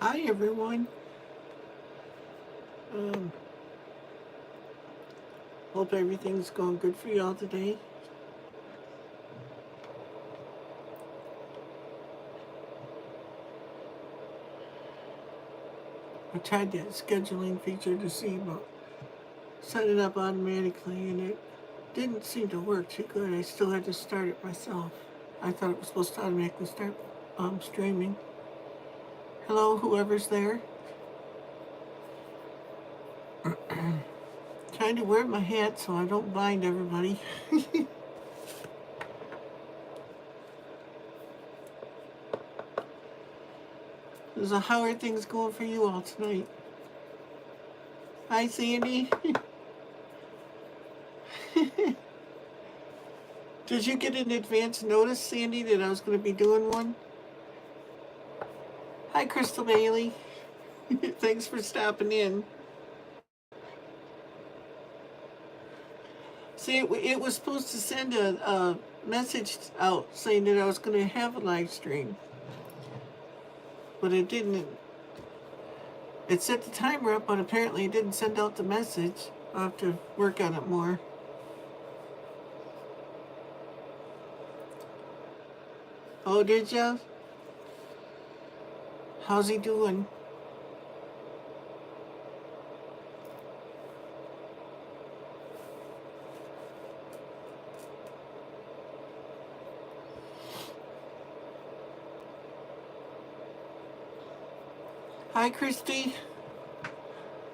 Hi everyone. Um, Hope everything's going good for y'all today. I tried that scheduling feature to see about set it up automatically, and it didn't seem to work too good. I still had to start it myself. I thought it was supposed to automatically start streaming. Hello, whoever's there. Trying to wear my hat so I don't blind everybody. So how are things going for you all tonight? Hi, Sandy. Did you get an advance notice, Sandy, that I was going to be doing one? Hi, Crystal Bailey. Thanks for stopping in. See, it was supposed to send a message out saying that I was going to have a live stream, but it didn't. It set the timer up, but apparently it didn't send out the message. I'll have to work on it more. Oh, did ya? How's he doing? Hi, Christy.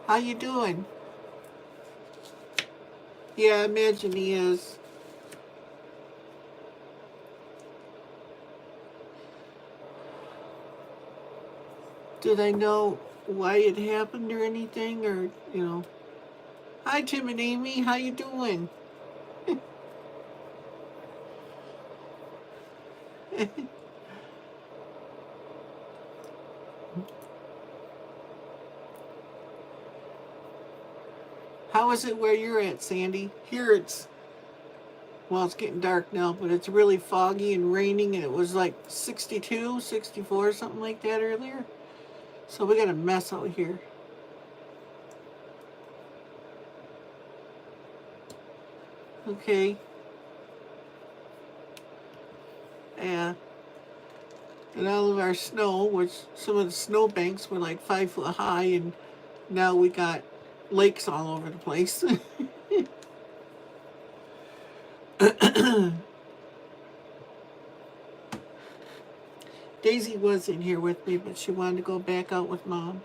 How you doing? Yeah, I imagine he is. Did I know why it happened or anything, or you know? Hi, Tim and Amy. How you doing? How is it where you're at, Sandy? Here it's, well, it's getting dark now, but it's really foggy and raining, and it was like 62, 64, something like that earlier. So we got a mess out here. Okay. Yeah. And all of our snow, which some of the snow banks were like 5 foot high, and now we got lakes all over the place. Daisy was in here with me, but she wanted to go back out with Mom.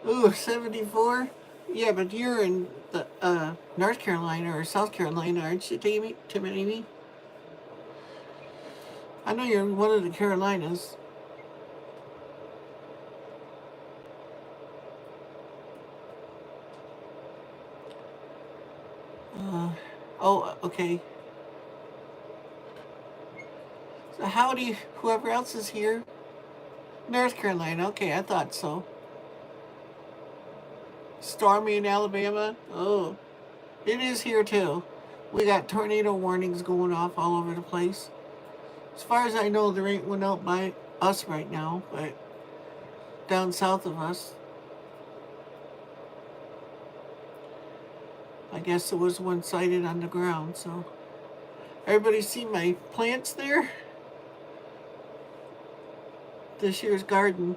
Ooh, 74? Yeah, but you're in the North Carolina or South Carolina, aren't you, Tim and Amy? I know you're in one of the Carolinas. Uh, oh, okay. So howdy, whoever else is here. North Carolina, okay, I thought so. Stormy in Alabama? Oh, it is here too. We got tornado warnings going off all over the place. As far as I know, there ain't one out by us right now, but down south of us, I guess there was one sighted on the ground, so. Everybody see my plants there? This year's garden.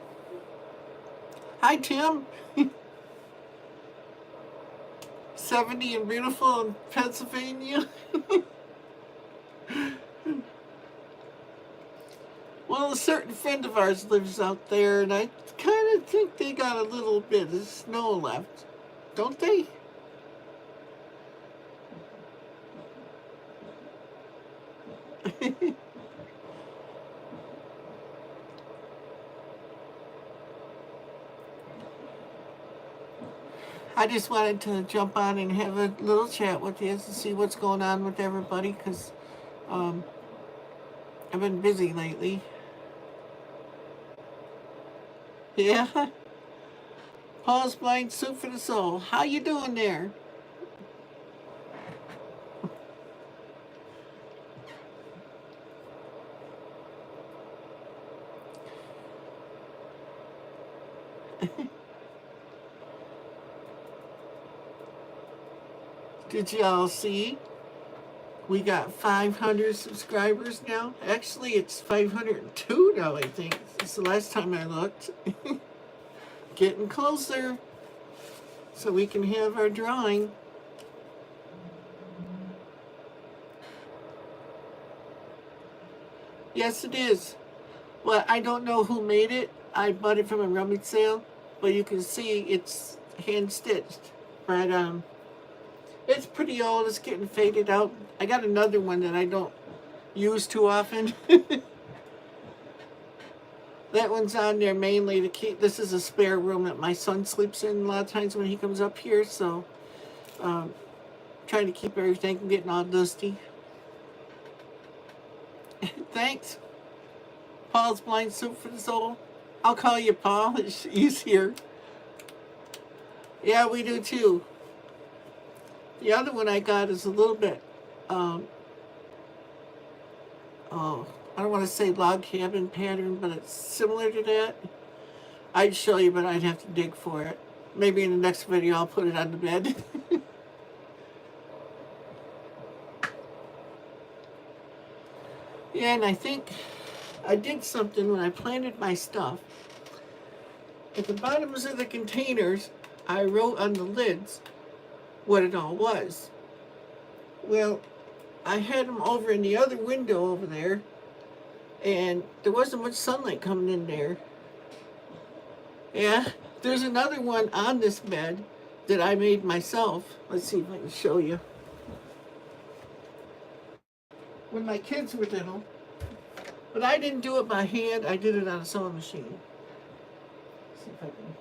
Hi, Tim. 70 and beautiful in Pennsylvania. Well, a certain friend of ours lives out there, and I kind of think they got a little bit of snow left. Don't they? I just wanted to jump on and have a little chat with you to see what's going on with everybody, because um, I've been busy lately. Yeah. Paul's Blind Soup for the Soul. How you doing there? Did y'all see? We got 500 subscribers now. Actually, it's 502 now, I think. It's the last time I looked. Getting closer so we can have our drawing. Yes, it is. Well, I don't know who made it. I bought it from a rummage sale, but you can see it's hand stitched. But it's pretty old. It's getting faded out. I got another one that I don't use too often. That one's on there mainly to keep. This is a spare room that my son sleeps in a lot of times when he comes up here. So, trying to keep everything from getting all dusty. Thanks. Paul's Blind Soup for the Soul. I'll call you Paul. He's here. Yeah, we do too. The other one I got is a little bit, oh, I don't want to say log cabin pattern, but it's similar to that. I'd show you, but I'd have to dig for it. Maybe in the next video I'll put it on the bed. Yeah, and I think I did something when I planted my stuff. At the bottoms of the containers, I wrote on the lids what it all was. Well, I had them over in the other window over there, and there wasn't much sunlight coming in there. Yeah, there's another one on this bed that I made myself. Let's see if I can show you. When my kids were little, but I didn't do it by hand, I did it on a sewing machine. Let's see if I can,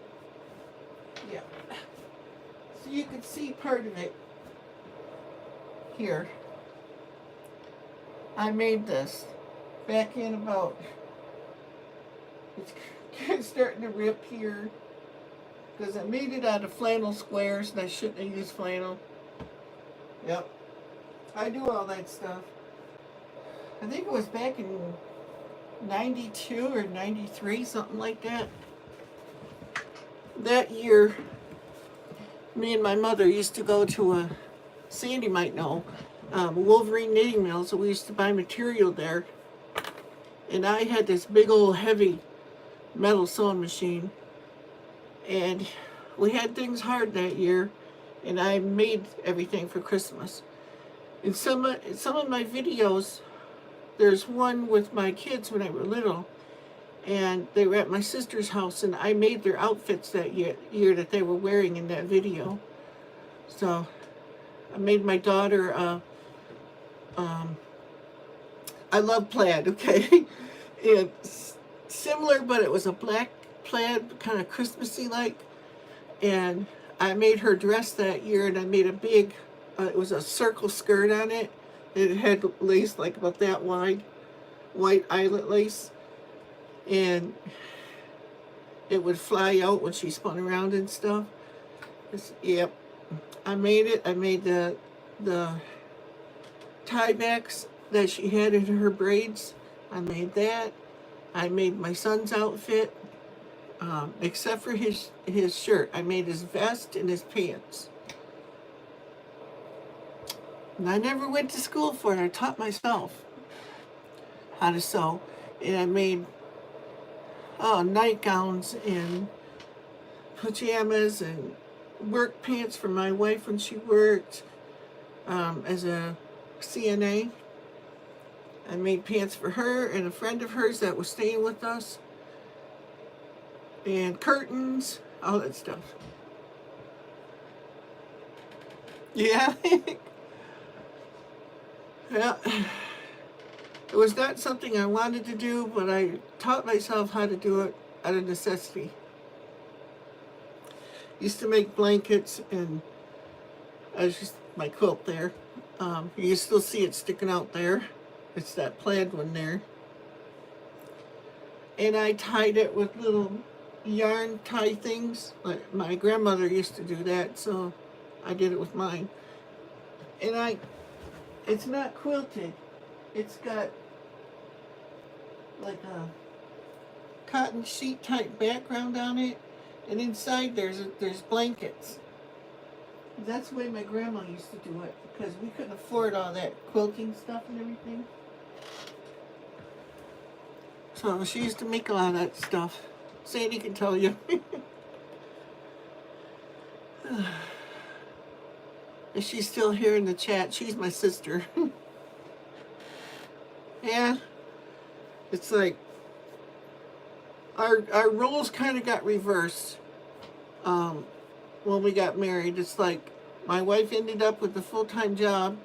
yeah. So you can see part of it here. I made this back in about, it's starting to rip here because I made it out of flannel squares and I shouldn't have used flannel. Yep, I do all that stuff. I think it was back in 92 or 93, something like that. That year, me and my mother used to go to a, Sandy might know, Wolverine Knitting Mill, so we used to buy material there. And I had this big old heavy metal sewing machine. And we had things hard that year, and I made everything for Christmas. In some of my videos, there's one with my kids when I were little, and they were at my sister's house, and I made their outfits that year that they were wearing in that video. So I made my daughter, I love plaid, okay? It's similar, but it was a black plaid, kind of Christmassy like, and I made her dress that year, and I made a big, it was a circle skirt on it. It had lace like about that wide, white eyelet lace, and it would fly out when she spun around and stuff. Yep, I made it. I made the tie backs that she had in her braids. I made that. I made my son's outfit, except for his shirt. I made his vest and his pants. And I never went to school for it. I taught myself how to sew. And I made nightgowns and pajamas and work pants for my wife when she worked as a CNA. I made pants for her and a friend of hers that was staying with us. And curtains, all that stuff. Yeah. Yeah, it was not something I wanted to do, but I taught myself how to do it out of necessity. Used to make blankets, and I was just my quilt there. You still see it sticking out there. It's that plaid one there. And I tied it with little yarn tie things. Like my grandmother used to do that, so I did it with mine. And it's not quilted. It's got like a cotton sheet type background on it, and inside there's blankets. That's the way my grandma used to do it, because we couldn't afford all that quilting stuff and everything. So she used to make a lot of that stuff. Sandy can tell you. If she's still here in the chat, she's my sister. Yeah, it's like our roles kind of got reversed when we got married. It's like my wife ended up with a full-time job,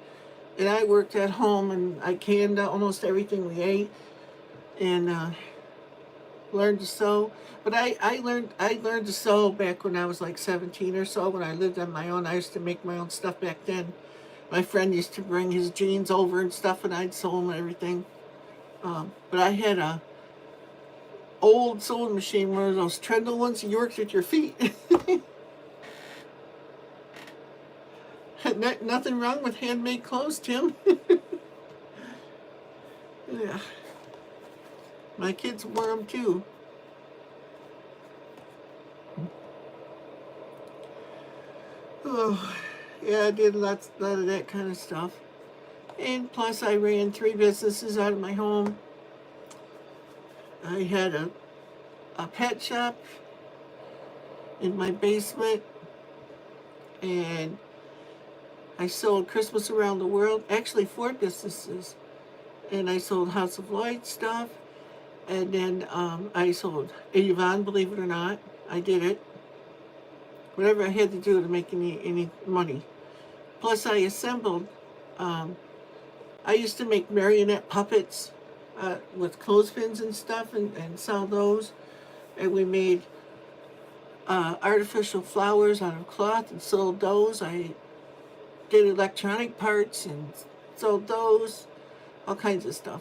and I worked at home, and I canned almost everything we ate, and learned to sew. But I learned to sew back when I was like 17 or so, when I lived on my own. I used to make my own stuff back then. My friend used to bring his jeans over and stuff, and I'd sew them and everything. But I had a old sewing machine, one of those trundle ones you worked with your feet. Nothing wrong with handmade clothes, Tim. Yeah, my kids wore them too. Oh, yeah, I did lot of that kind of stuff. And plus, I ran 3 businesses out of my home. I had a pet shop in my basement, and I sold Christmas Around the World. Actually, 4 businesses. And I sold House of Light stuff. And then I sold Avon, believe it or not. I did it. Whatever I had to do to make any money. Plus, I assembled. I used to make marionette puppets with clothespins and stuff, and sell those. And we made artificial flowers out of cloth and sold those. I did electronic parts and sold those. All kinds of stuff.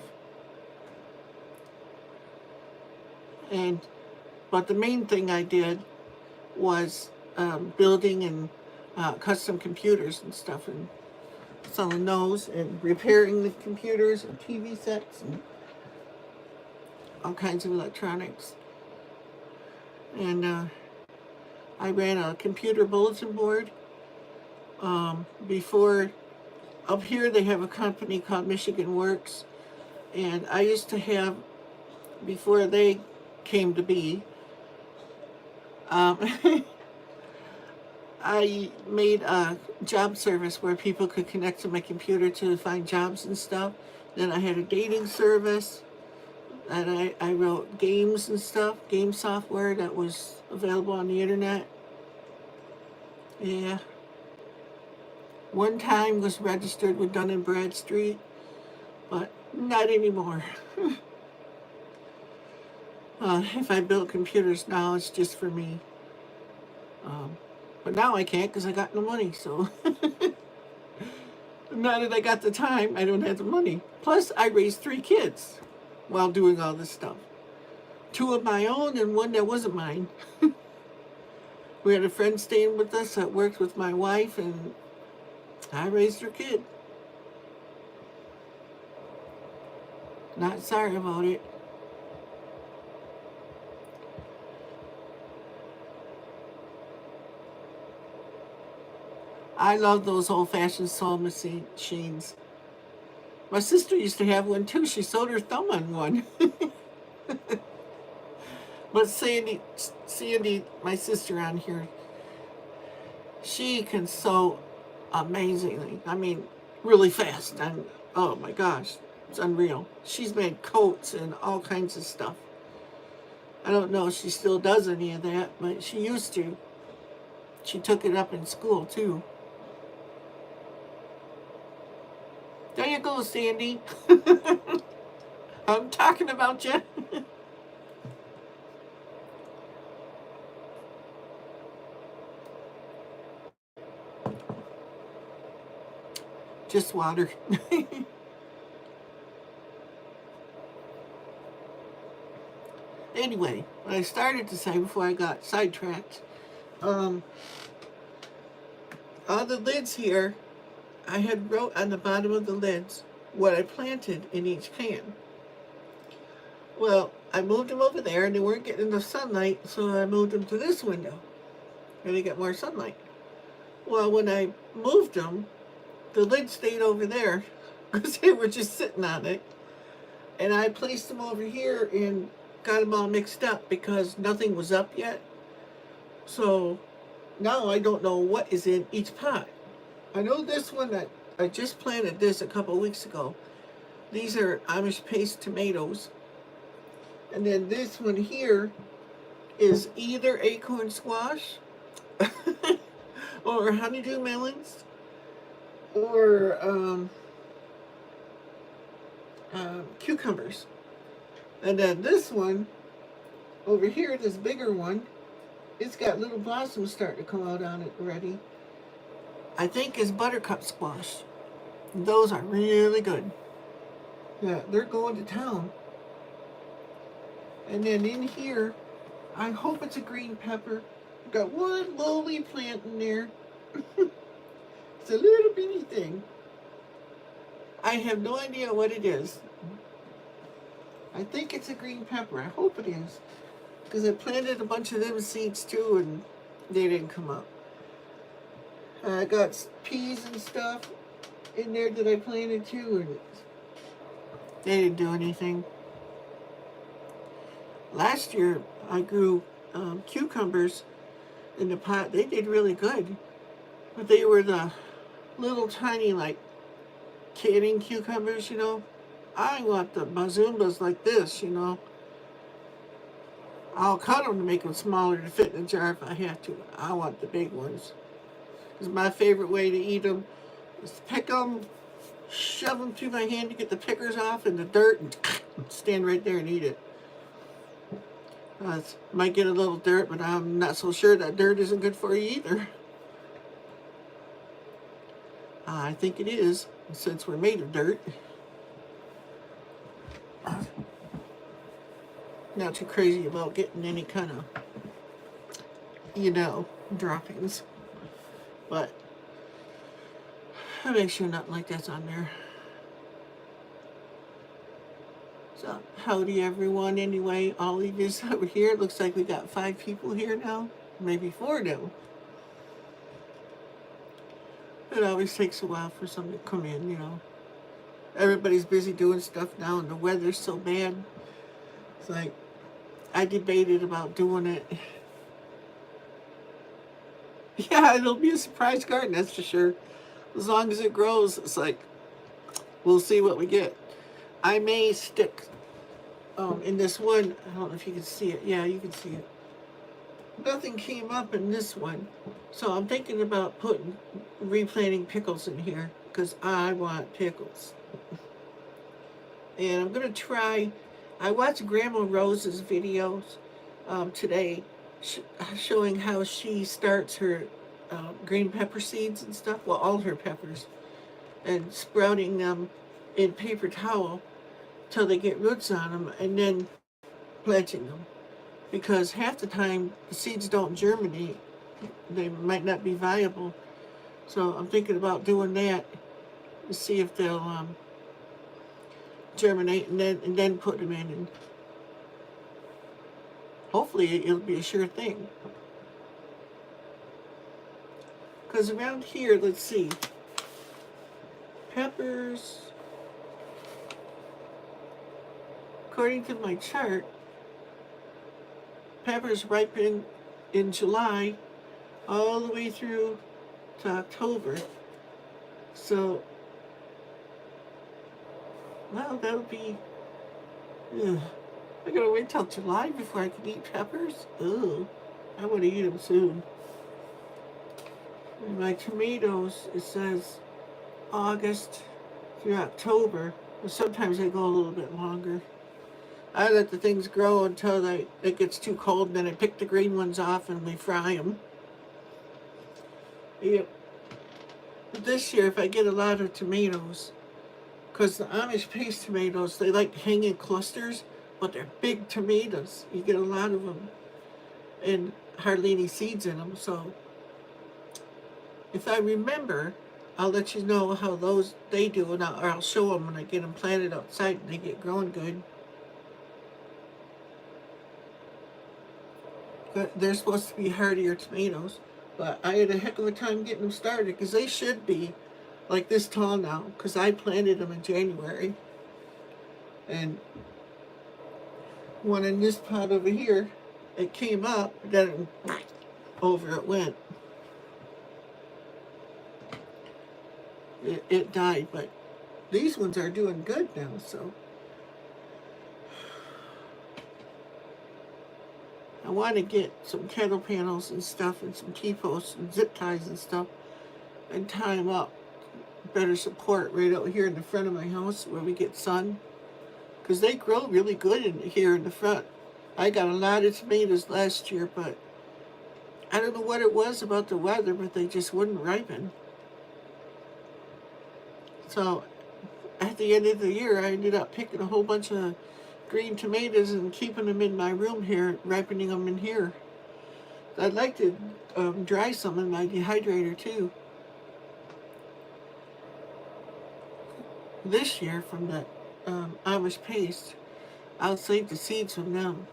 But the main thing I did was building and custom computers and stuff, and selling those, and repairing the computers and TV sets and all kinds of electronics. And I ran a computer bulletin board. Before, up here they have a company called Michigan Works, and I used to have, before they came to be, I made a job service where people could connect to my computer to find jobs and stuff. Then I had a dating service, and I wrote games and stuff, game software that was available on the internet. Yeah. One time was registered with Dun & Bradstreet, but not anymore. If I build computers now, it's just for me. But now I can't because I got no money, so. Now that I got the time, I don't have the money. Plus, I raised 3 kids while doing all this stuff. 2 of my own and 1 that wasn't mine. We had a friend staying with us that worked with my wife, and I raised her kid. Not sorry about it. I love those old-fashioned sewing machines. My sister used to have one too. She sewed her thumb on one. But Sandy, my sister on here, she can sew amazingly. I mean, really fast. And oh my gosh, it's unreal. She's made coats and all kinds of stuff. I don't know if she still does any of that, but she used to. She took it up in school too. There you go, Sandy. I'm talking about you. Just water. Anyway, what I started to say before I got sidetracked, on the lids here, I had wrote on the bottom of the lids what I planted in each can. Well, I moved them over there, and they weren't getting enough sunlight, so I moved them to this window, where they get more sunlight. Well, when I moved them, the lid stayed over there because they were just sitting on it. And I placed them over here and got them all mixed up because nothing was up yet. So now I don't know what is in each pot. I know this one that I just planted this a couple weeks ago. These are Amish paste tomatoes. And then this one here is either acorn squash or honeydew melons or cucumbers. And then this one over here, this bigger one, it's got little blossoms starting to come out on it already. I think is buttercup squash. Those are really good. Yeah, they're going to town. And then in here, I hope it's a green pepper. I've got one lowly plant in there. It's a little bitty thing. I have no idea what it is. I think it's a green pepper. I hope it is. Because I planted a bunch of them seeds too and they didn't come up. I got peas and stuff in there that I planted too and they didn't do anything. Last year I grew cucumbers in the pot. They did really good. But they were the little tiny like canning cucumbers, you know. I want the mazumbas like this, you know. I'll cut them to make them smaller to fit in a jar if I have to. I want the big ones. Because my favorite way to eat them is to pick them, shove them through my hand to get the pickers off in the dirt, and stand right there and eat it. Might get a little dirt, but I'm not so sure that dirt isn't good for you either. I think it is, since we're made of dirt. Not too crazy about getting any kind of, you know, droppings. But I make sure nothing like that's on there. So, howdy everyone anyway. All of you over here. Looks like we got 5 people here now. Maybe 4 now. It always takes a while for somebody to come in, you know. Everybody's busy doing stuff now and the weather's so bad. It's like, I debated about doing it. Yeah, it'll be a surprise garden, that's for sure. As long as it grows, it's like, we'll see what we get. I may stick in this one, I don't know if you can see it. Yeah, you can see it. Nothing came up in this one. So I'm thinking about replanting pickles in here because I want pickles. And I'm going to try, I watched Grandma Rose's videos today showing how she starts her green pepper seeds and stuff, well, all her peppers, and sprouting them in paper towel till they get roots on them, and then planting them. Because half the time the seeds don't germinate, they might not be viable. So I'm thinking about doing that to see if they'll germinate, and then put them in, and hopefully it'll be a sure thing. Because around here, let's see, peppers, according to my chart, peppers ripen in July all the way through to October. So, well, that'll be, I gotta wait till July before I can eat peppers. Ugh, I want to eat them soon. And my tomatoes, it says August through October, but sometimes they go a little bit longer. I let the things grow until it gets too cold, and then I pick the green ones off and we fry them. Yep. But this year, if I get a lot of tomatoes, because the Amish paste tomatoes, they like hang in clusters, but they're big tomatoes. You get a lot of them, and hardly any seeds in them. So if I remember, I'll let you know how they do, or I'll show them when I get them planted outside and they get growing good. But they're supposed to be hardier tomatoes. But I had a heck of a time getting them started because they should be like this tall now because I planted them in January. And one in this pot over here, it came up, then over it went. It died, but these ones are doing good now, so. I want to get some kettle panels and stuff and some T-posts and zip ties and stuff and tie them up. Better support right out here in the front of my house where we get sun. Because they grow really good here in the front. I got a lot of tomatoes last year, but I don't know what it was about the weather, but they just wouldn't ripen. So at the end of the year, I ended up picking a whole bunch of green tomatoes and keeping them in my room here, ripening them in here. I'd like to dry some in my dehydrator too. This year from the Amish paste, I'll save the seeds from them.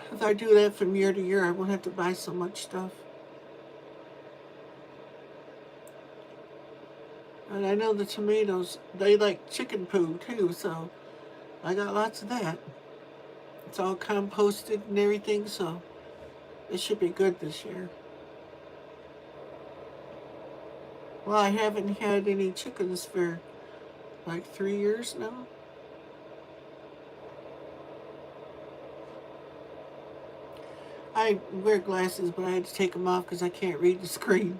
If I do that from year to year, I won't have to buy so much stuff. And I know the tomatoes, they like chicken poo too, so I got lots of that. It's all composted and everything, so it should be good this year. Well, I haven't had any chickens for like 3 years now. I wear glasses, but I had to take them off because I can't read the screen.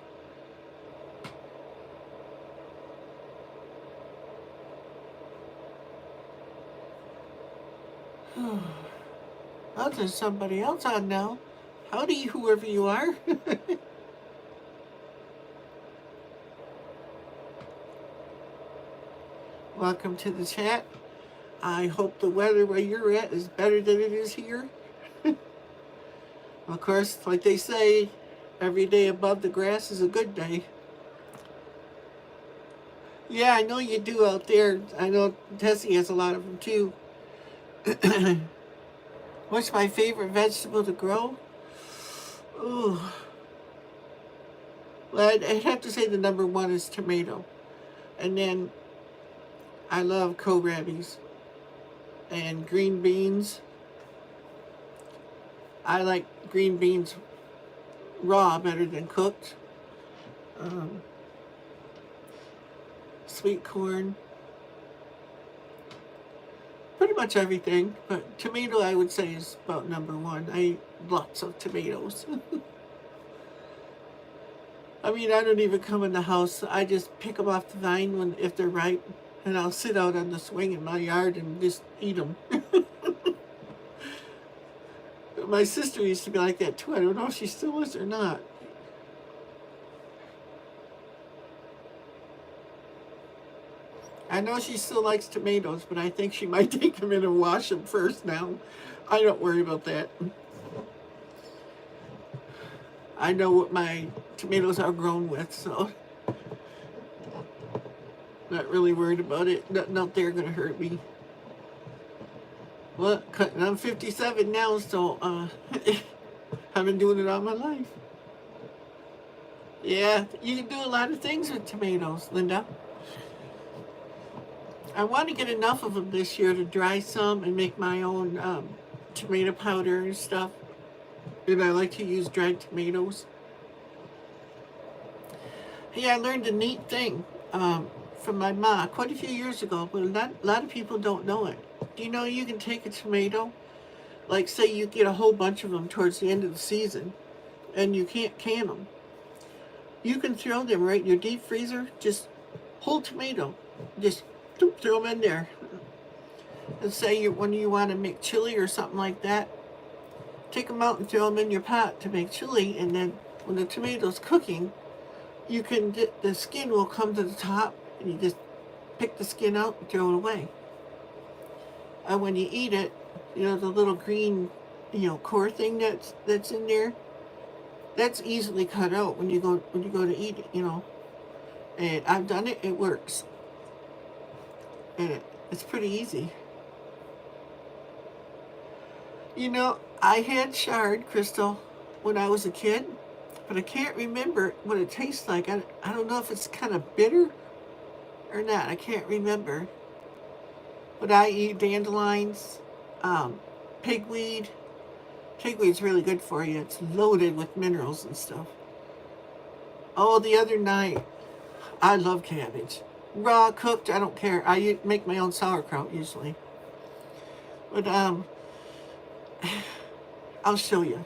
Oh, there's somebody else on now. Howdy, whoever you are. Welcome to the chat. I hope the weather where you're at is better than it is here. Of course, like they say, every day above the grass is a good day. Yeah, I know you do out there. I know Tessie has a lot of them too. What's my favorite vegetable to grow? Ooh. Well, I'd have to say the number one is tomato. And then I love kohlrabis and green beans. I like green beans raw better than cooked. Sweet corn. Pretty much everything, but tomato I would say is about number one. I eat lots of tomatoes. I mean, I don't even come in the house. I just pick them off the vine if they're ripe, and I'll sit out on the swing in my yard and just eat them. My sister used to be like that too. I don't know if she still is or not. I know she still likes tomatoes, but I think she might take them in and wash them first now. I don't worry about that. I know what my tomatoes are grown with, so not really worried about it. Nothing out there gonna hurt me. Well, I'm 57 now, so I've been doing it all my life. Yeah, you can do a lot of things with tomatoes, Linda. I want to get enough of them this year to dry some and make my own tomato powder and stuff. And I like to use dried tomatoes. Hey, I learned a neat thing from my mom quite a few years ago, but a lot of people don't know it. Do you know you can take a tomato, like say you get a whole bunch of them towards the end of the season, and you can't can them. You can throw them right in your deep freezer, just whole tomato, just throw them in there. And say when you want to make chili or something like that, take them out and throw them in your pot to make chili, and then when the tomato's cooking, you can the skin will come to the top, and you just pick the skin out and throw it away. And when you eat it, you know the little green, core thing that's in there, that's easily cut out when you go to eat it, And I've done it; it works, and it's pretty easy. You know, I had shard crystal when I was a kid, but I can't remember what it tastes like. I don't know if it's kind of bitter or not. I can't remember. But I eat dandelions, um, pigweed. Pigweed's really good for you. It's loaded with minerals and stuff. Oh, the other night, I love cabbage. Raw, cooked, I don't care. I make my own sauerkraut usually. But I'll show you.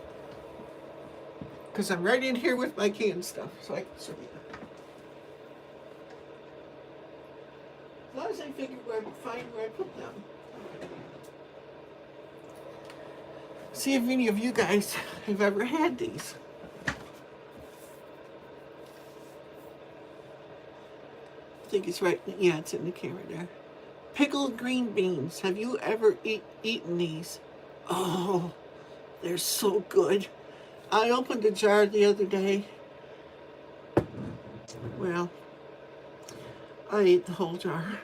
Because I'm right in here with my canned stuff, so I can show you. As long as I figure where I find where I put them. See if any of you guys have ever had these. I think it's right. Yeah, it's in the camera there. Pickled green beans. Have you ever eaten these? Oh, they're so good. I opened a jar the other day. Well, I ate the whole jar.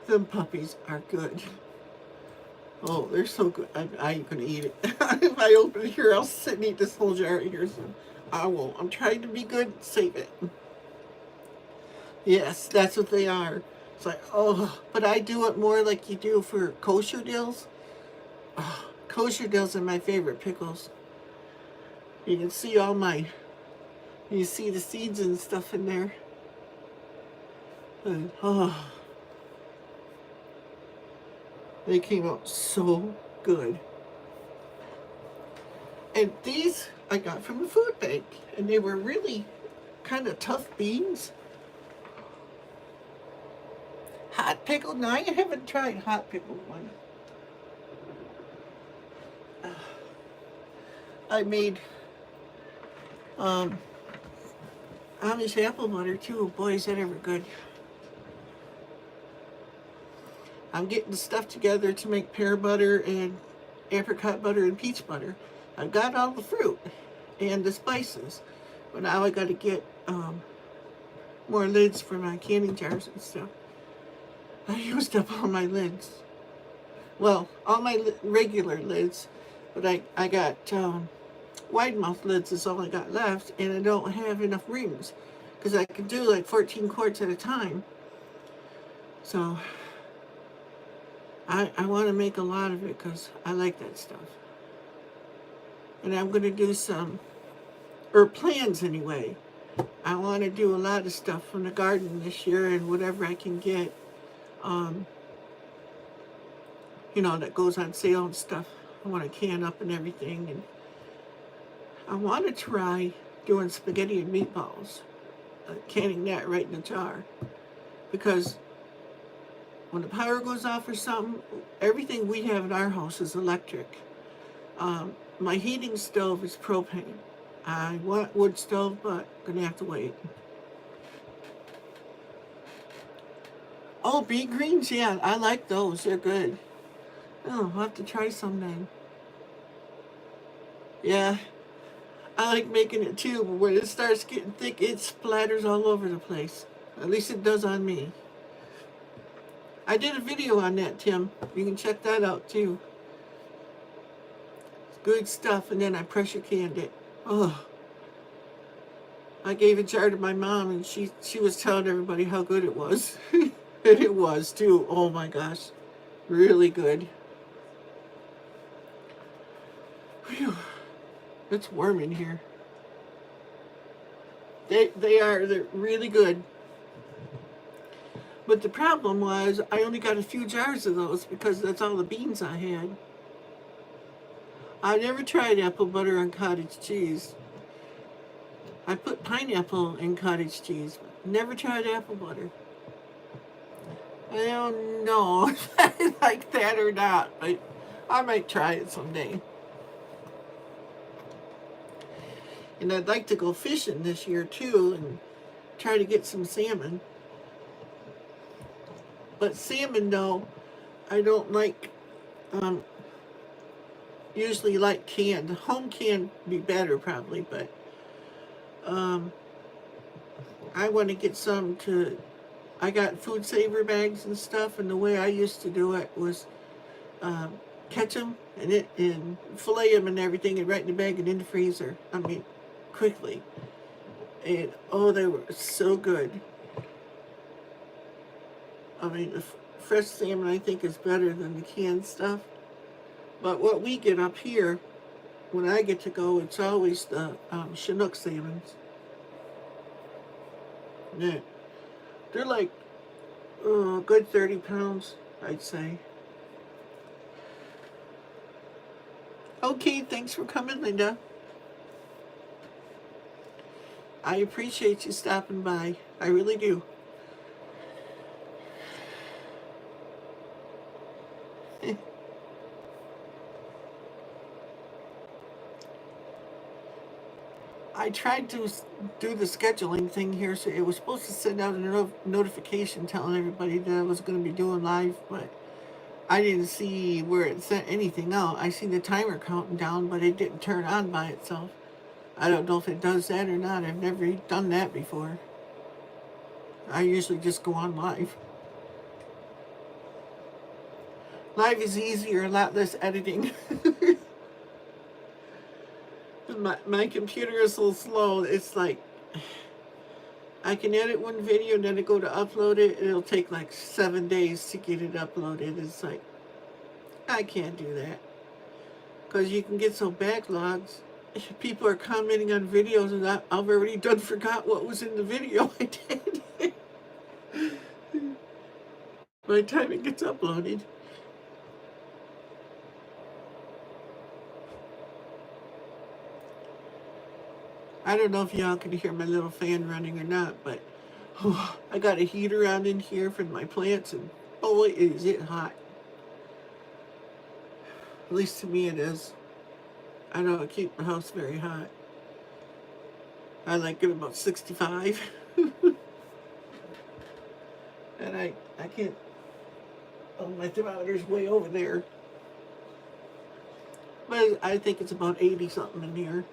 Them puppies are good. Oh, they're so good. I ain't gonna eat it. If I open it here, I'll sit and eat this whole jar here. So I won't. I'm trying to be good. Save it. Yes, that's what they are. It's like, oh, but I do it more like you do for kosher dills. Oh, kosher dills are my favorite pickles. You can see you see the seeds and stuff in there. And, oh, they came out so good. And these I got from the food bank, and they were really kind of tough beans. Hot pickled? No, I haven't tried hot pickled one. I made Amish apple butter too. Boy, is that ever good. I'm getting the stuff together to make pear butter and apricot butter and peach butter. I've got all the fruit and the spices, but now I got to get more lids for my canning jars and stuff. I used up all my lids. Well, all my regular lids, but I got wide mouth lids is all I got left, and I don't have enough rings because I could do like 14 quarts at a time. So I want to make a lot of it because I like that stuff. And I'm going to do some, or plans anyway. I want to do a lot of stuff from the garden this year and whatever I can get, that goes on sale and stuff. I want to can up and everything. And I want to try doing spaghetti and meatballs, canning that right in the jar. Because when the power goes off or something, everything we have in our house is electric. My heating stove is propane. I want wood stove, but I'm gonna have to wait. Oh, beet greens, yeah, I like those. They're good. Oh, I'll have to try sometime. Yeah, I like making it too, but when it starts getting thick, it splatters all over the place. At least it does on me. I did a video on that, Tim. You can check that out too. It's good stuff, and then I pressure canned it. Oh, I gave a jar to my mom, and she was telling everybody how good it was. And it was too. Oh my gosh, really good. Whew. It's warm in here. They're really good. But the problem was I only got a few jars of those because that's all the beans I had. I never tried apple butter on cottage cheese. I put pineapple in cottage cheese. Never tried apple butter. I don't know if I like that or not, but I might try it someday. And I'd like to go fishing this year too and try to get some salmon. But salmon, though, I don't like, usually like canned. Home canned be better probably, but I want to get some I got food saver bags and stuff, and the way I used to do it was catch them and fillet them and everything and right in the bag and in the freezer. I mean, quickly. And oh, they were so good. I mean, the fresh salmon I think is better than the canned stuff. But what we get up here, when I get to go, it's always the Chinook salmons. Yeah. They're like a good 30 pounds, I'd say. Okay, thanks for coming, Linda. I appreciate you stopping by. I really do. I tried to do the scheduling thing here, so it was supposed to send out a notification telling everybody that I was going to be doing live, but I didn't see where it sent anything out. I see the timer counting down, but it didn't turn on by itself. I don't know if it does that or not. I've never done that before. I usually just go on live. Live is easier, a lot less editing. my computer is so slow. It's like I can edit one video and then I go to upload it, and it'll take like 7 days to get it uploaded. It's like I can't do that because you can get so backlogs. People are commenting on videos, and I've already forgot what was in the video I did by the time it gets uploaded. I don't know if y'all can hear my little fan running or not, but I got a heater on in here for my plants, and boy, is it hot. At least to me it is. I don't keep the house very hot. I like it about 65. And I can't, oh, my thermometer's way over there. But I think it's about 80 something in here.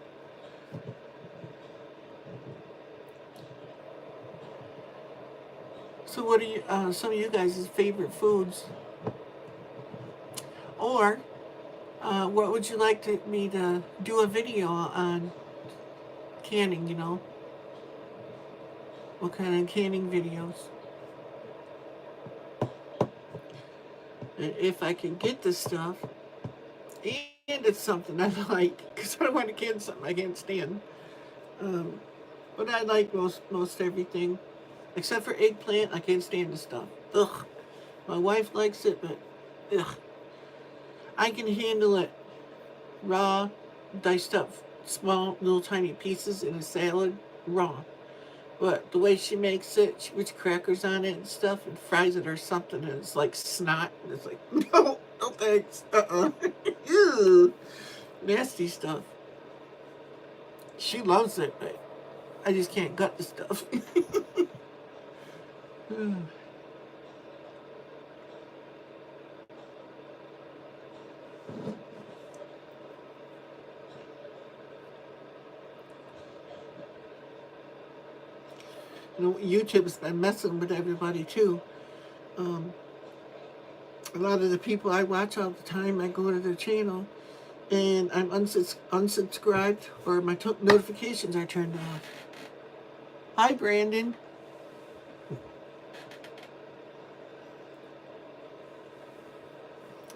So what are you, some of you guys' favorite foods? Or what would you like me to do a video on canning, you know? What kind of canning videos? If I can get this stuff, and it's something I like, because I don't want to can something I can't stand. But I like most everything, except for eggplant. I can't stand the stuff. Ugh. My wife likes it, but ugh. I can handle it raw, diced up small little tiny pieces in a salad, raw. But the way she makes it, she puts crackers on it and stuff and fries it or something, and it's like snot. And it's like, no, no thanks. Ew. Nasty stuff. She loves it, but I just can't gut the stuff. You know, YouTube's been messing with everybody too. A lot of the people I watch all the time, I go to their channel and I'm unsubscribed, or my notifications are turned off. Hi, Brandon.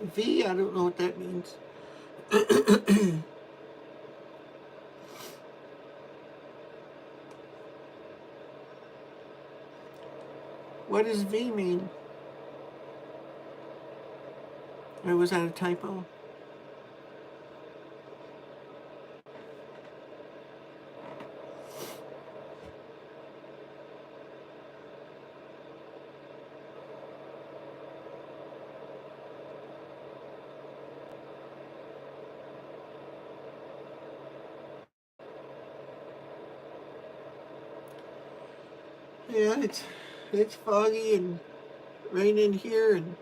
V, I don't know what that means. What does V mean? Or was that a typo? Yeah, it's foggy and raining here, and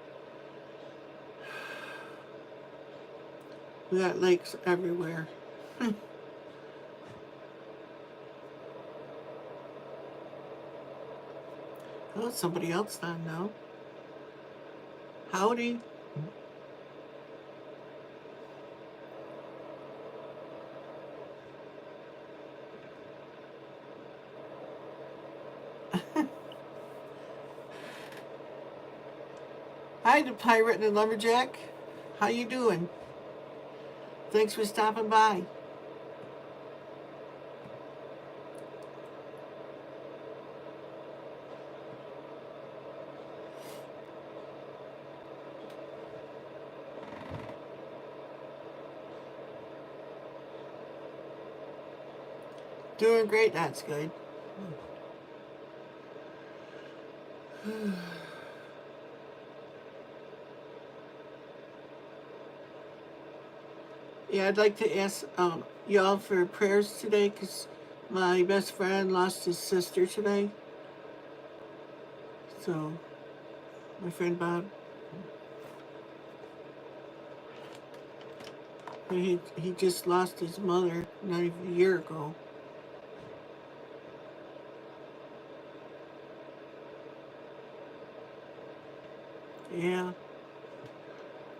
we got lakes everywhere. Oh, it's somebody else on now. Howdy. Hi, the pirate and the lumberjack. How you doing? Thanks for stopping by. Doing great, that's good. Yeah, I'd like to ask y'all for prayers today because my best friend lost his sister today. So, my friend Bob, he just lost his mother not even a year ago. Yeah,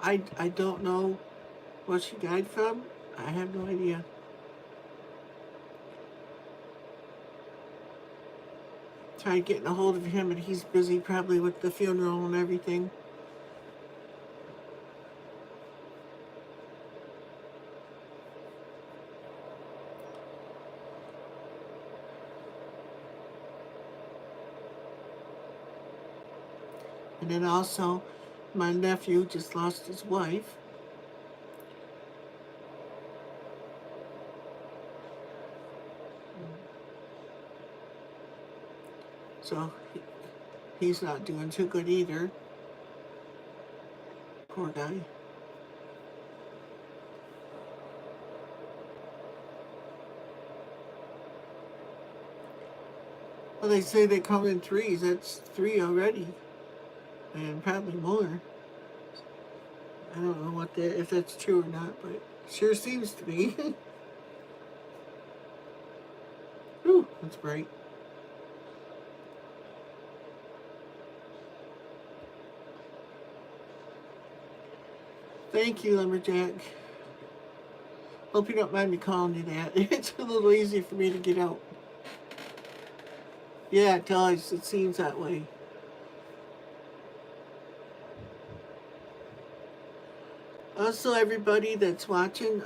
I don't know what she died from. I have no idea. Tried getting a hold of him, and he's busy probably with the funeral and everything. And then also, my nephew just lost his wife. So he's not doing too good either. Poor guy. Well, they say they come in threes. That's three already, and probably more. I don't know if that's true or not, but it sure seems to be. Ooh, that's bright. Thank you, Lumberjack. Hope you don't mind me calling you that. It's a little easier for me to get out. Yeah, it does. It seems that way. Also, everybody that's watching,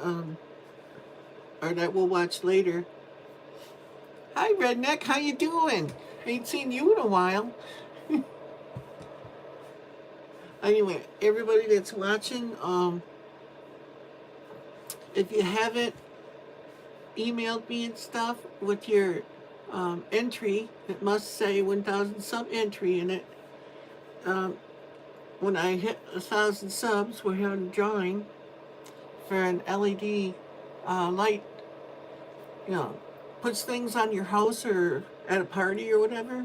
or that will watch later. Hi, Redneck. How you doing? Ain't seen you in a while. Anyway, everybody that's watching, if you haven't emailed me and stuff with your entry, it must say 1,000 sub entry in it. Um, when I hit 1,000 subs, we're having a drawing for an LED light. You know, puts things on your house or at a party or whatever.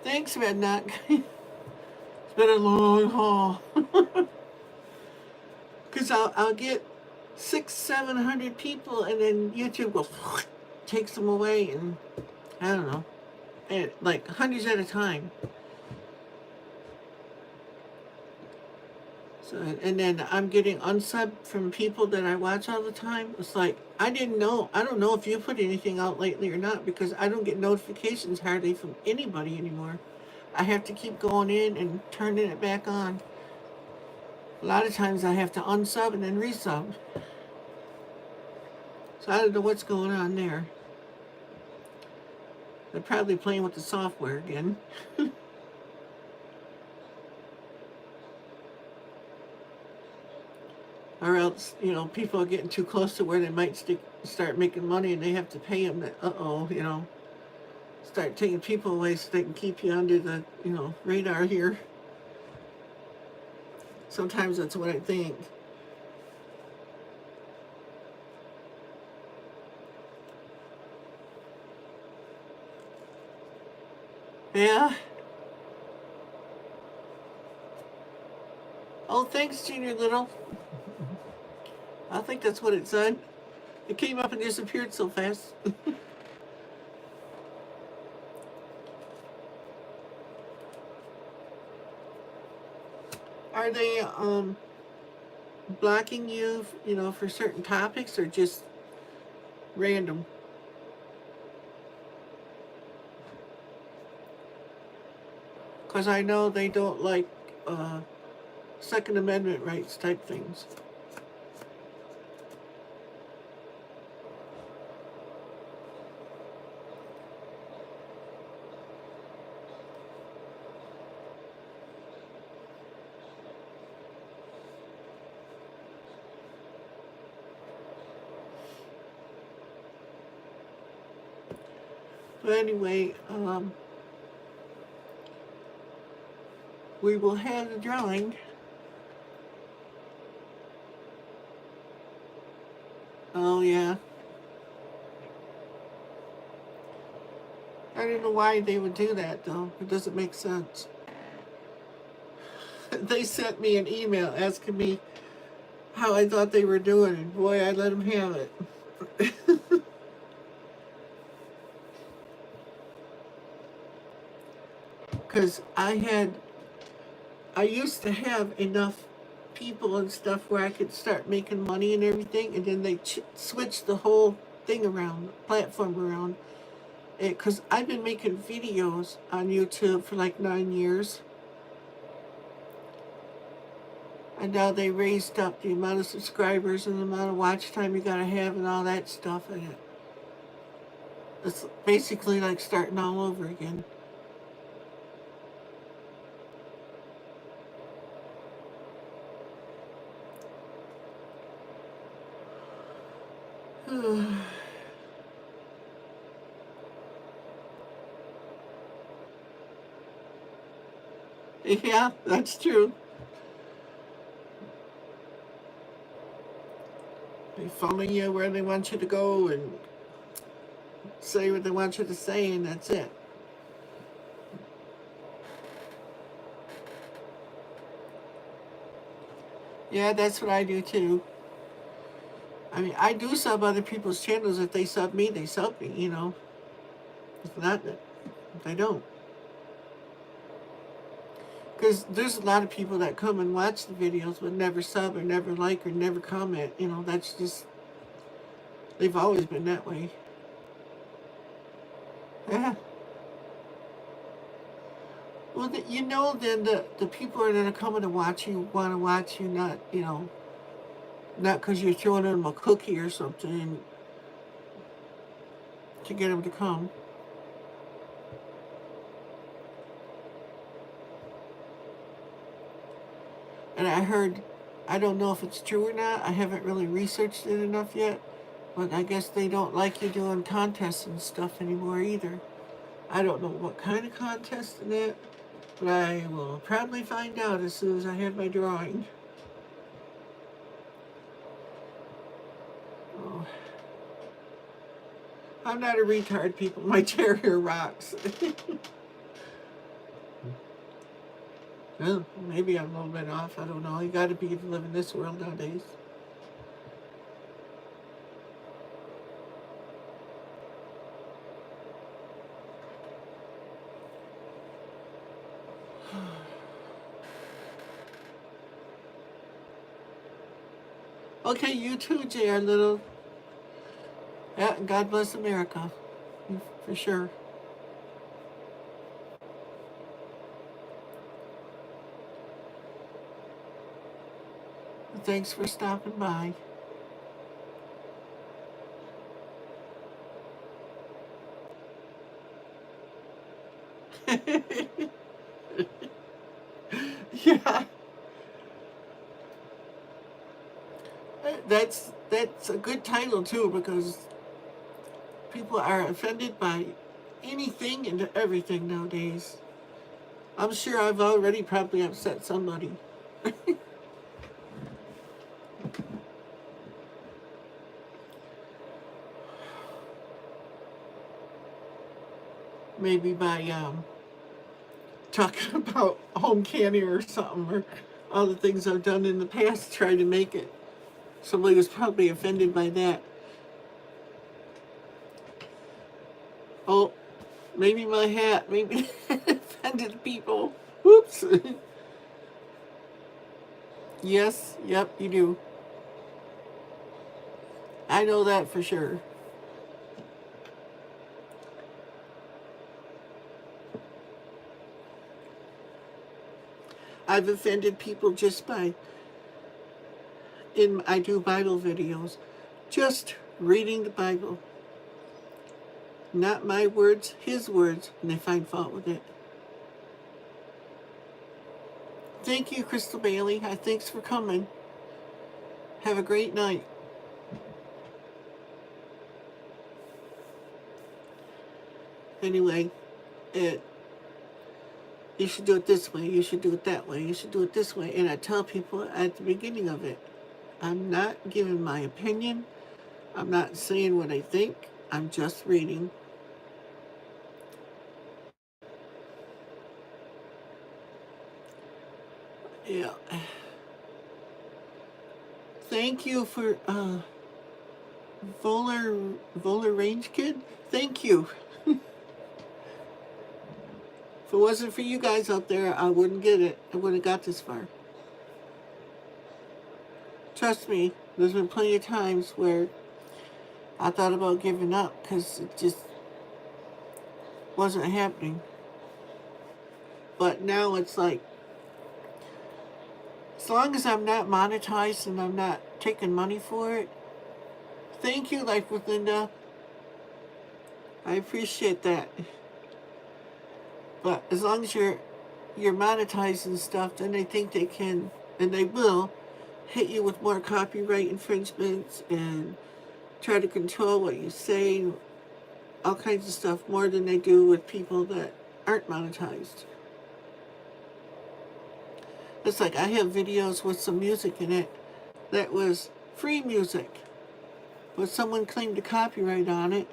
Thanks, Redneck. It's been a long haul. Because I'll get 700 people, and then YouTube goes takes them away, and I don't know, and like hundreds at a time. So, and then I'm getting unsubbed from people that I watch all the time. It's like I didn't know. I don't know if you put anything out lately or not because I don't get notifications hardly from anybody anymore. I have to keep going in and turning it back on. A lot of times I have to unsub and then resub. So I don't know what's going on there. They're probably playing with the software again. Or else, people are getting too close to where they might start making money and they have to pay them. Uh-oh, start taking people away so they can keep you under the, radar here. Sometimes that's what I think. Yeah. Oh, thanks, Junior Little. I think that's what it said. It came up and disappeared so fast. Are they blocking you, for certain topics or just random? Because I know they don't like Second Amendment rights type things. But anyway, we will have the drawing. Oh, yeah. I don't know why they would do that, though. It doesn't make sense. They sent me an email asking me how I thought they were doing, and boy, I let them have it. Because I used to have enough people and stuff where I could start making money and everything, and then they switched the whole thing around, the platform around. Because I've been making videos on YouTube for like 9 years. And now they raised up the amount of subscribers and the amount of watch time you gotta have and all that stuff. And it's basically like starting all over again. Yeah, that's true. They follow you where they want you to go and say what they want you to say, and that's it. Yeah, that's what I do too. I mean, I do sub other people's channels. If they sub me, they sub me, you know. If not, they don't. Because there's a lot of people that come and watch the videos but never sub or never like or never comment. You know, that's just, they've always been that way. Yeah. Well, you know, then the people that are coming to watch you want to watch you, not, you know, not because you're throwing them a cookie or something to get them to come. And I heard, I don't know if it's true or not, I haven't really researched it enough yet, but I guess they don't like you doing contests and stuff anymore either. I don't know what kind of contest in it, but I will probably find out as soon as I have my drawing. Oh. I'm not a retard, people. My terrier rocks. Well, maybe I'm a little bit off. I don't know. You got to be to live in this world nowadays. Okay, you too, JR Little. Yeah, God bless America. For sure. Thanks for stopping by. Yeah. That's a good title too, because people are offended by anything and everything nowadays. I'm sure I've already probably upset somebody. Maybe by talking about home candy or something, or all the things I've done in the past trying to make it. Somebody was probably offended by that. Oh, maybe my hat, maybe offended people. Whoops. Yes, yep, you do. I know that for sure. I've offended people just by, I do Bible videos, just reading the Bible. Not my words, his words, and they find fault with it. Thank you, Crystal Bailey. Thanks for coming. Have a great night. Anyway, you should do it this way, you should do it that way, you should do it this way. And I tell people at the beginning of it, I'm not giving my opinion. I'm not saying what I think. I'm just reading. Yeah. Thank you for Volar Range Kid. Thank you. If it wasn't for you guys out there, I wouldn't get it. I wouldn't have got this far. Trust me, there's been plenty of times where I thought about giving up because it just wasn't happening. But now it's like, as long as I'm not monetized and I'm not taking money for it, thank you, Life with Linda. I appreciate that. But as long as you're monetizing stuff, then they think they can, and they will, hit you with more copyright infringements and try to control what you say, all kinds of stuff, more than they do with people that aren't monetized. It's like I have videos with some music in it that was free music, but someone claimed a copyright on it,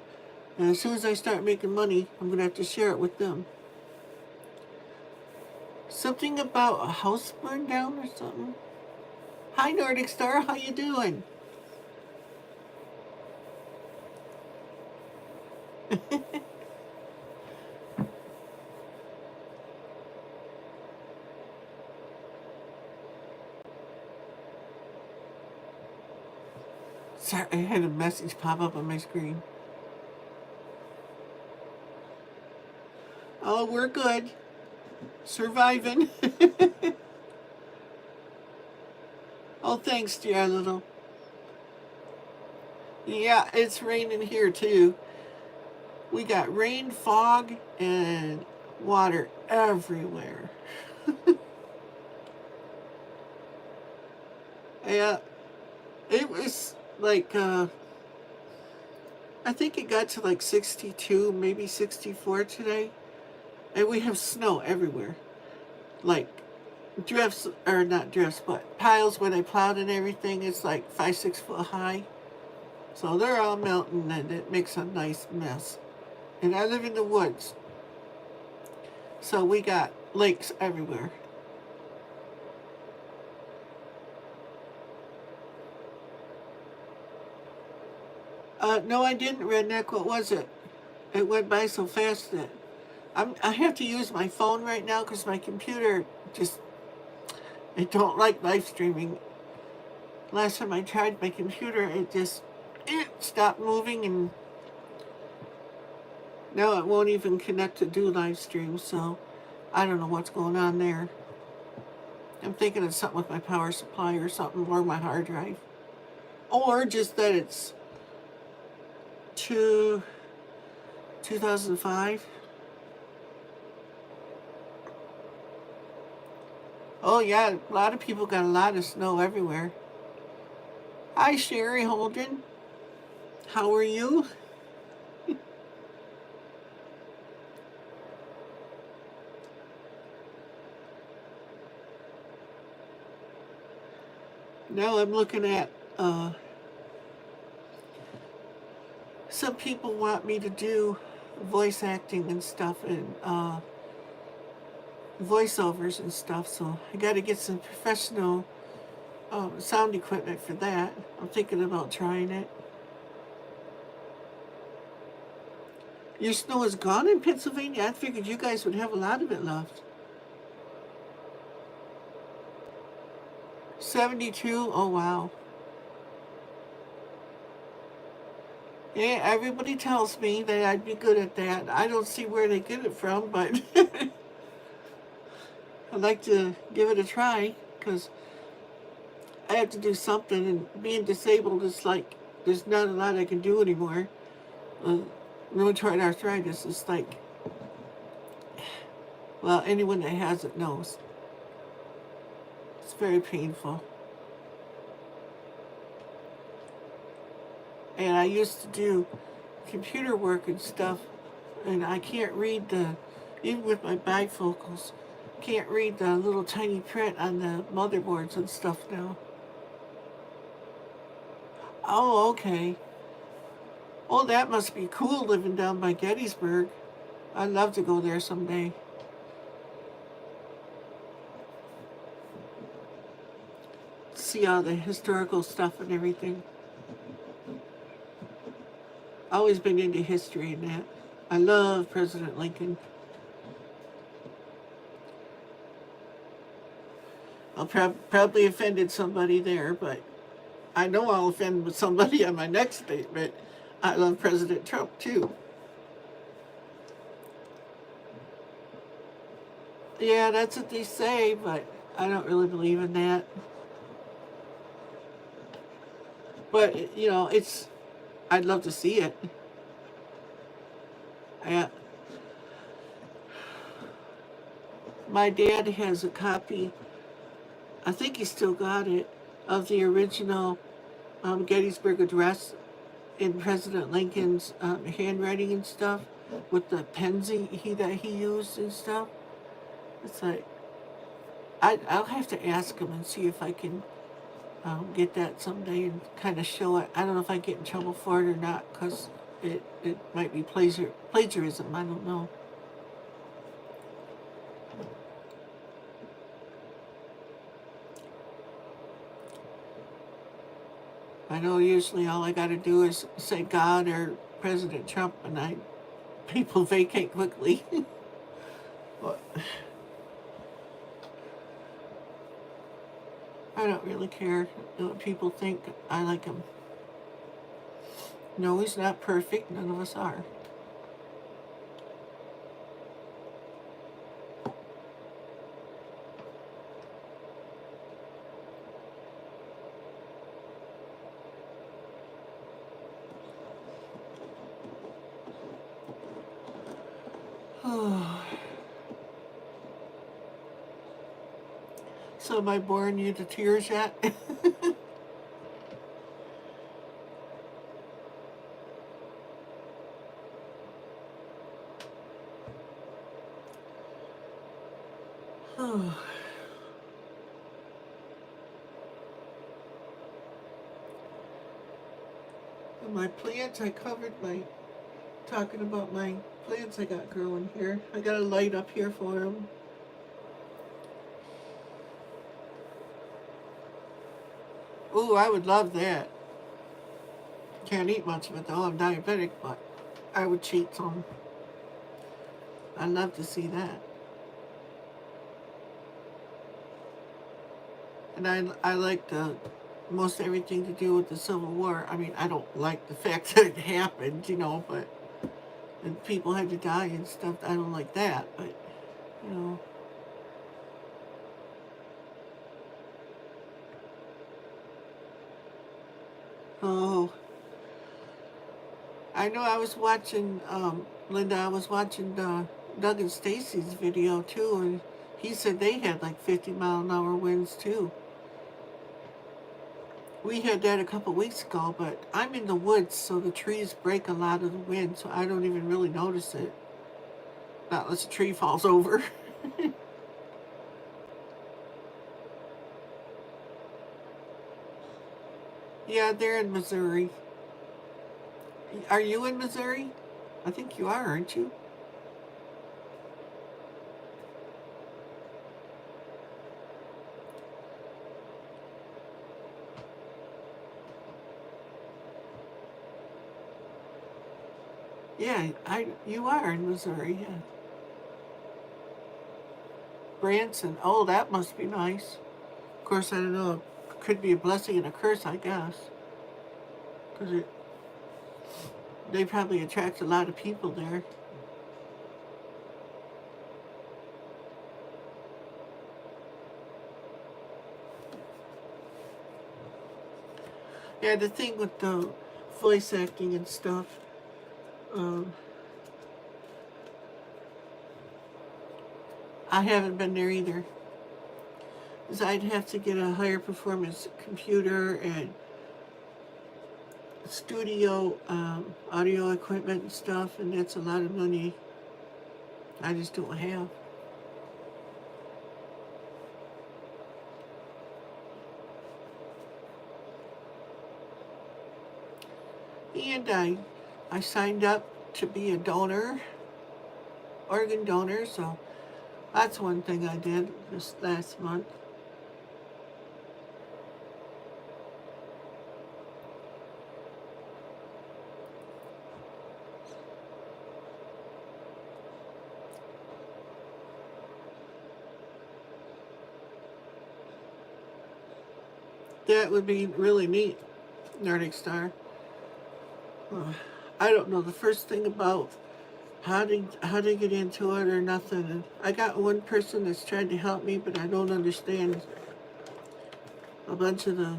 and as soon as I start making money, I'm going to have to share it with them. Something about a house burned down or something. Hi, Nordic Star. How you doing? Sorry, I had a message pop up on my screen. Oh, we're good. Surviving. Oh, thanks, dear little. Yeah, it's raining here too. We got rain, fog, and water everywhere. Yeah, it was like, I think it got to like 62, maybe 64 today. And we have snow everywhere. Like, drifts, or not drifts, but piles where they plowed and everything. It's like 5-6 foot high. So they're all melting and it makes a nice mess. And I live in the woods. So we got lakes everywhere. No, I didn't, Redneck. What was it? It went by so fast that I have to use my phone right now because my computer just, I don't like live streaming. Last time I tried my computer, it stopped moving, and now it won't even connect to do live streams, so I don't know what's going on there. I'm thinking it's something with my power supply or something, or my hard drive. Or just that it's 2005. Oh yeah, a lot of people got a lot of snow everywhere. Hi, Sherry Holden. How are you? Now I'm looking at, some people want me to do voice acting and stuff, and voiceovers and stuff, so I got to get some professional sound equipment for that. I'm thinking about trying it. Your snow is gone in Pennsylvania? I figured you guys would have a lot of it left. 72? Oh, wow. Yeah, everybody tells me that I'd be good at that. I don't see where they get it from, but I'd like to give it a try because I have to do something, and being disabled is like there's not a lot I can do anymore. Uh, Rheumatoid arthritis is like, well, anyone that has it knows. It's very painful. And I used to do computer work and stuff, and I can't read even with my bifocals, can't read the little tiny print on the motherboards and stuff now. Oh, okay. Oh, that must be cool living down by Gettysburg. I'd love to go there someday. See all the historical stuff and everything. Always been into history and that. I love President Lincoln. I'll probably offended somebody there, but I know I'll offend somebody on my next statement. I love President Trump too. Yeah, that's what they say, but I don't really believe in that. But, you know, I'd love to see it. I, my dad has a copy, I think he still got it, of the original Gettysburg Address in President Lincoln's handwriting and stuff, with the pens that he used and stuff. It's like, I'll have to ask him and see if I can get that someday and kind of show it. I don't know if I get in trouble for it or not, because it might be plagiarism. I don't know. I know usually all I got to do is say God or President Trump, and people vacate quickly. But I don't really care what people think. I like him. No, he's not perfect. None of us are. So am I boring you to tears yet? My plants, I covered talking about my plants I got growing here. I got a light up here for them. Ooh, I would love that. Can't eat much of it though, I'm diabetic, but I would cheat some. I'd love to see that. And I like most everything to do with the Civil War. I mean, I don't like the fact that it happened, but and people had to die and stuff. I don't like that, but, you know. Oh, I know I was watching, Linda, I was watching Doug and Stacy's video too, and he said they had like 50-mile-an-hour winds too. We had that a couple weeks ago, but I'm in the woods, so the trees break a lot of the wind, so I don't even really notice it. Not unless a tree falls over. Yeah, they're in Missouri. Are you in Missouri? I think you are, aren't you? Yeah, you are in Missouri, yeah. Branson. Oh, that must be nice. Of course, I don't know. It could be a blessing and a curse, I guess. Because they probably attract a lot of people there. Yeah, the thing with the voice acting and stuff, um, I haven't been there either. Because I'd have to get a higher performance computer and studio audio equipment and stuff, and that's a lot of money I just don't have. And I signed up to be a donor, organ donor, so that's one thing I did this last month. That would be really neat, Nordic Star. I don't know the first thing about how to get into it or nothing. And I got one person that's trying to help me, but I don't understand a bunch of the,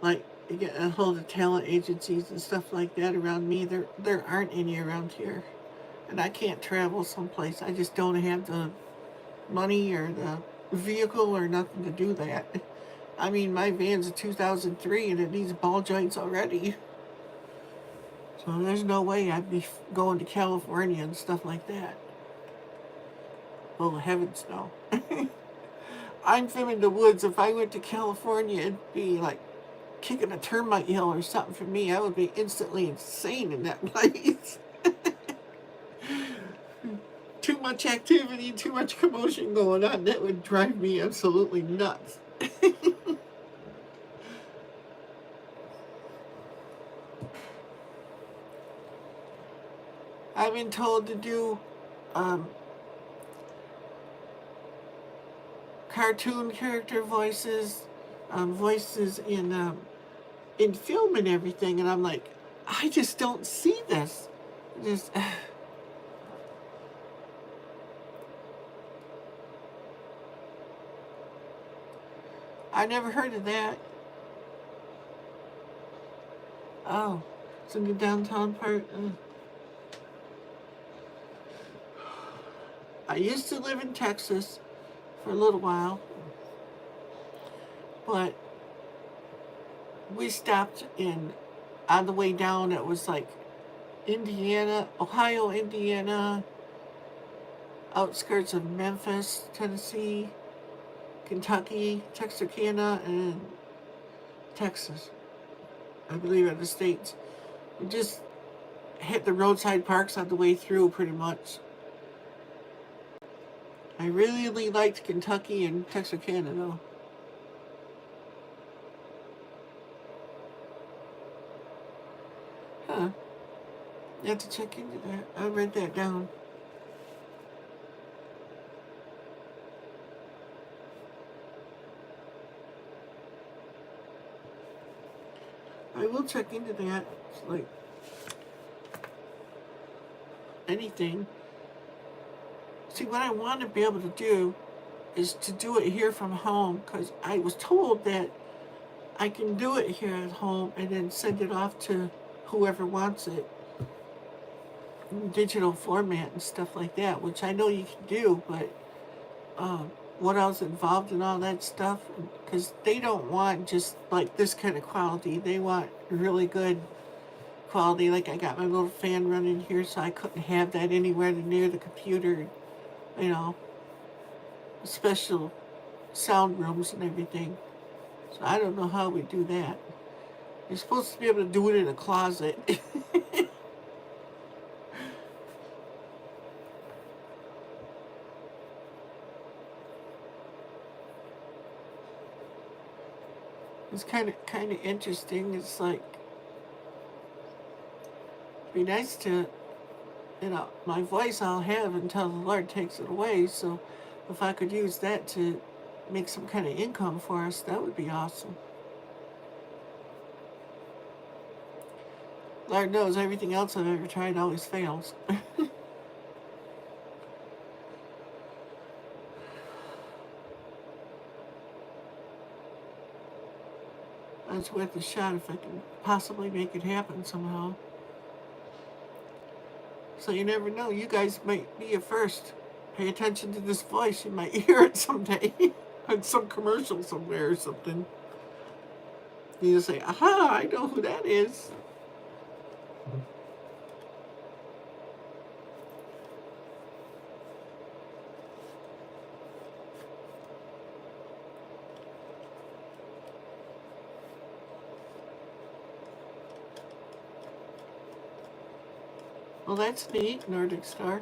like, you get a hold of talent agencies and stuff like that around me. There aren't any around here, and I can't travel someplace. I just don't have the money or the vehicle or nothing to do that. I mean, my van's a 2003 and it needs ball joints already. So there's no way I'd be going to California and stuff like that. Oh, heavens no. I'm from in the woods. If I went to California, it'd be like kicking a termite hill or something for me. I would be instantly insane in that place. Too much activity, too much commotion going on. That would drive me absolutely nuts. I've been told to do um, cartoon character voices, voices in film and everything, and I'm like, I just don't see this. Just I never heard of that. Oh, it's in the downtown part. I used to live in Texas for a little while, but we stopped in on the way down. It was like Indiana, Ohio, Indiana, outskirts of Memphis, Tennessee, Kentucky, Texarkana, and Texas. I believe are the states. We just hit the roadside parks on the way through, pretty much. I really liked Kentucky and Texarkana, though. Huh. You have to check into that. I read that down. I will check into that. It's like anything. See, what I want to be able to do is to do it here from home, because I was told that I can do it here at home and then send it off to whoever wants it in digital format and stuff like that, which I know you can do, but what else involved in all that stuff? Because they don't want just like this kind of quality. They want really good quality. Like I got my little fan running here, so I couldn't have that anywhere near the computer. You know, special sound rooms and everything. So I don't know how we do that. You're supposed to be able to do it in a closet. It's kind of interesting. It's like be nice to, my voice I'll have until the Lord takes it away. So if I could use that to make some kind of income for us, that would be awesome. Lord knows everything else I've ever tried always fails. it's worth a shot if I can possibly make it happen somehow. So you never know. You guys might be a first. Pay attention to this voice. You might hear it someday on some commercial somewhere or something. You just say, aha, I know who that is. Well, that's neat, Nordic Star.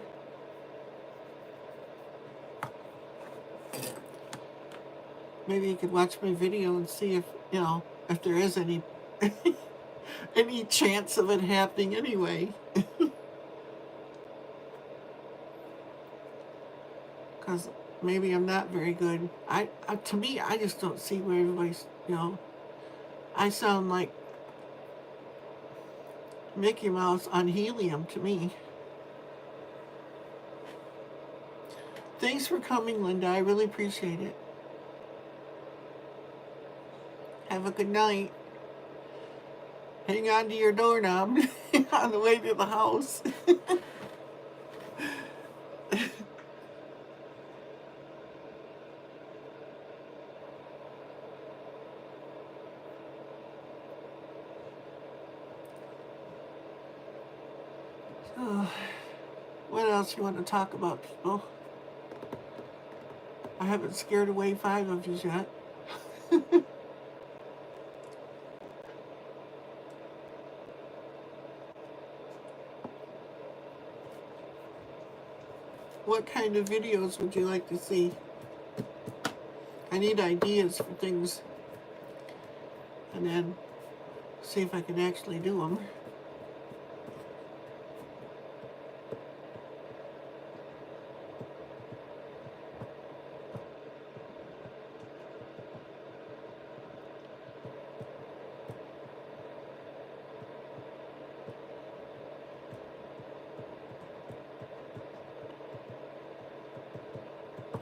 Maybe you could watch my video and see if, if there is any any chance of it happening anyway. Because maybe I'm not very good. To me, I just don't see where everybody's, I sound like Mickey Mouse on helium to me. Thanks for coming, Linda. I really appreciate it. Have a good night. Hang on to your doorknob on the way to the house. So, what else you want to talk about, people? I haven't scared away 5 of you yet. What kind of videos would you like to see? I need ideas for things, and then see if I can actually do them.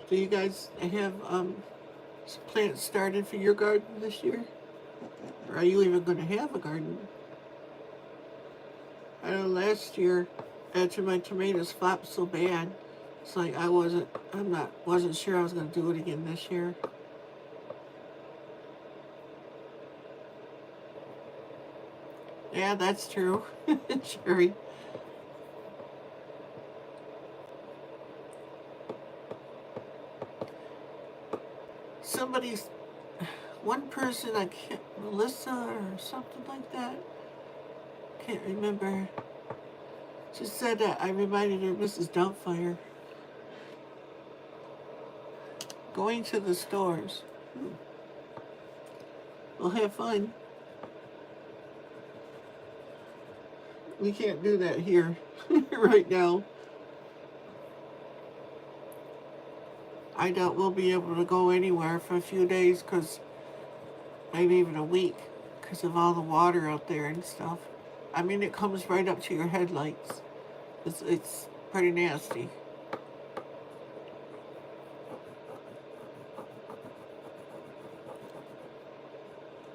Do you guys have plants started for your garden this year? Or are you even going to have a garden? I know last year, after my tomatoes flopped so bad, it's like I wasn't sure I was going to do it again this year. Yeah, that's true. Sherry. One person, I can't, Melissa or something like that, can't remember, she said that I reminded her of Mrs. Doubtfire. Going to the stores. We'll have fun. We can't do that here right now. I doubt we'll be able to go anywhere for a few days, maybe even a week, because of all the water out there and stuff. I mean, it comes right up to your headlights. It's pretty nasty.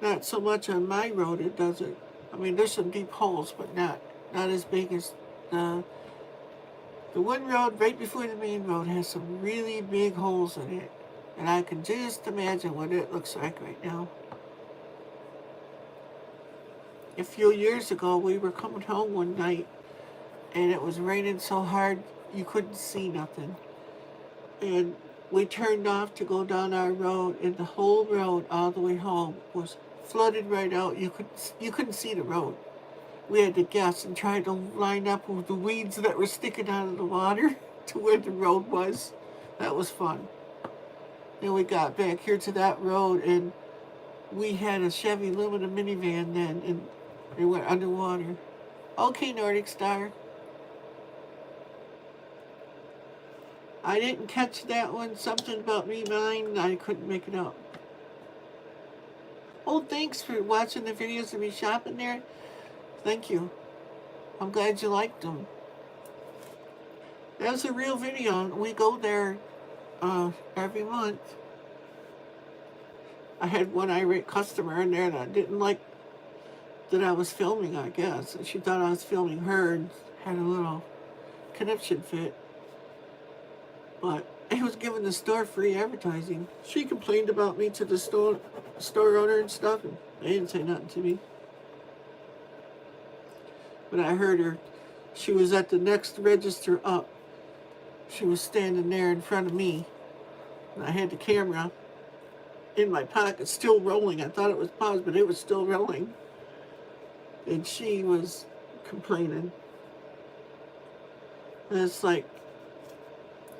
Not so much on my road, it doesn't. I mean, there's some deep holes, but not as big as the one road right before the main road has some really big holes in it. And I can just imagine what it looks like right now. A few years ago, we were coming home one night, and it was raining so hard you couldn't see nothing. And we turned off to go down our road, and the whole road all the way home was flooded right out. You couldn't see the road. We had to guess and try to line up with the weeds that were sticking out of the water to where the road was. That was fun. Then we got back here to that road, and we had a Chevy Lumina minivan then, and it went underwater. Okay, Nordic Star. I didn't catch that one. Something about me mine. I couldn't make it out. Oh, thanks for watching the videos of me shopping there. Thank you. I'm glad you liked them. That was a real video. We go there every month. I had one irate customer in there that didn't like that I was filming, I guess. And she thought I was filming her and had a little connection fit. But I was giving the store free advertising. She complained about me to the store owner and stuff, and they didn't say nothing to me. But I heard her. She was at the next register up. She was standing there in front of me. And I had the camera in my pocket, still rolling. I thought it was paused, but it was still rolling. And she was complaining. And it's like,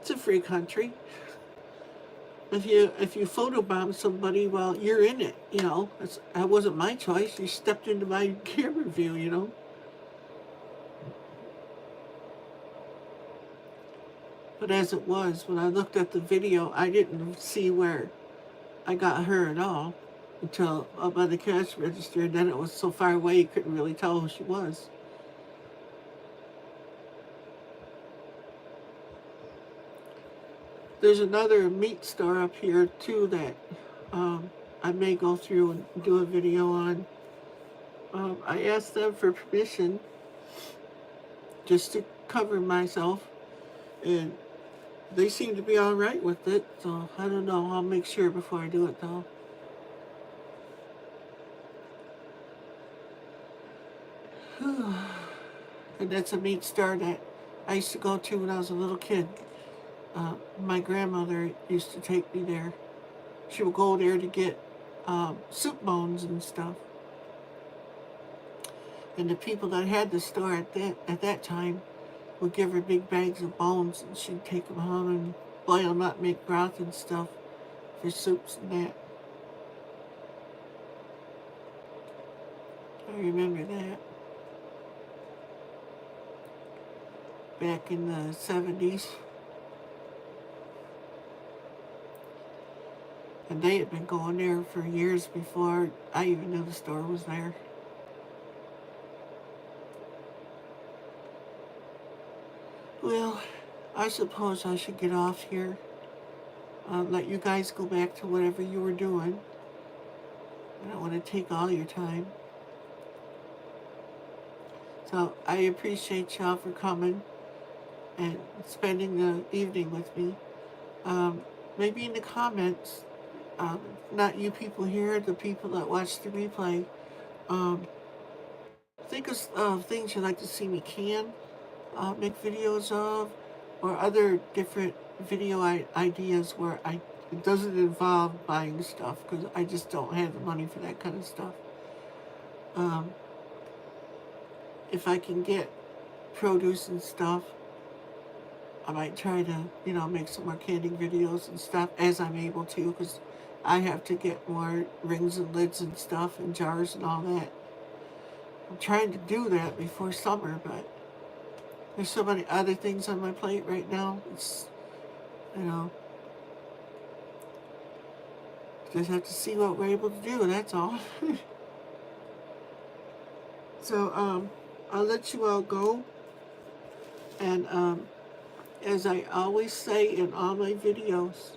it's a free country. If you photobomb somebody, well, you're in it, you know. That wasn't my choice. You stepped into my camera view, you know. But as it was, when I looked at the video, I didn't see where I got her at all until up by the cash register, and then it was so far away you couldn't really tell who she was. There's another meat store up here too that I may go through and do a video on. I asked them for permission just to cover myself, and they seem to be all right with it, so I don't know. I'll make sure before I do it, though. And that's a meat store that I used to go to when I was a little kid. My grandmother used to take me there. She would go there to get soup bones and stuff. And the people that had the store at that time would give her big bags of bones, and she'd take them home and boil them up, make broth and stuff for soups and that. I remember that. Back in the 70s. And they had been going there for years before I even knew the store was there. Well, I suppose I should get off here. Let you guys go back to whatever you were doing. I don't want to take all your time. So I appreciate y'all for coming and spending the evening with me. Maybe in the comments, not you people here, the people that watch the replay, think of things you'd like to see me make videos of, or other different video ideas where it doesn't involve buying stuff, because I just don't have the money for that kind of stuff. If I can get produce and stuff, I might try to, make some more canning videos and stuff as I'm able to, because I have to get more rings and lids and stuff and jars and all that. I'm trying to do that before summer, but there's so many other things on my plate right now. It's, just have to see what we're able to do, that's all. So, I'll let you all go. And as I always say in all my videos,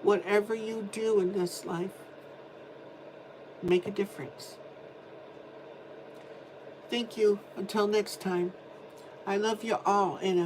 whatever you do in this life, make a difference. Thank you. Until next time. I love you all, and